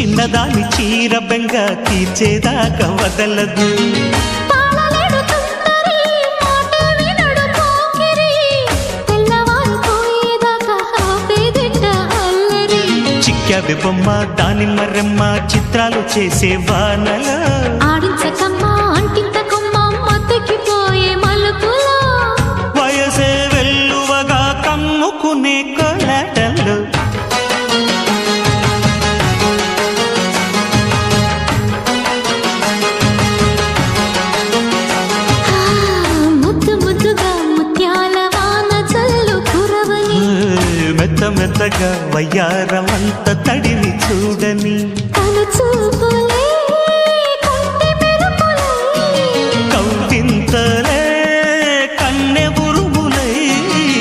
చిన్నదాని చీర బెంగ తీర్చేదాకా వదలదు. చిక్కావి బొమ్మ దాని మరెమ్మ చిత్రాలు చేసే వానల ఆడించకమ్మా అంటింతకమ్మ మత్తెక్కిపోయే మలుపులో వయసే వెల్లువగా కమ్ముకునే కొలటలు. ముద్దు ముద్దుగా ముత్యాల వాన చల్లు కురవని మెత్త మెత్తగా వయ్యారమంత తడిని చూడని తను చూపులే కంటి మెరుపులే కౌవింతలే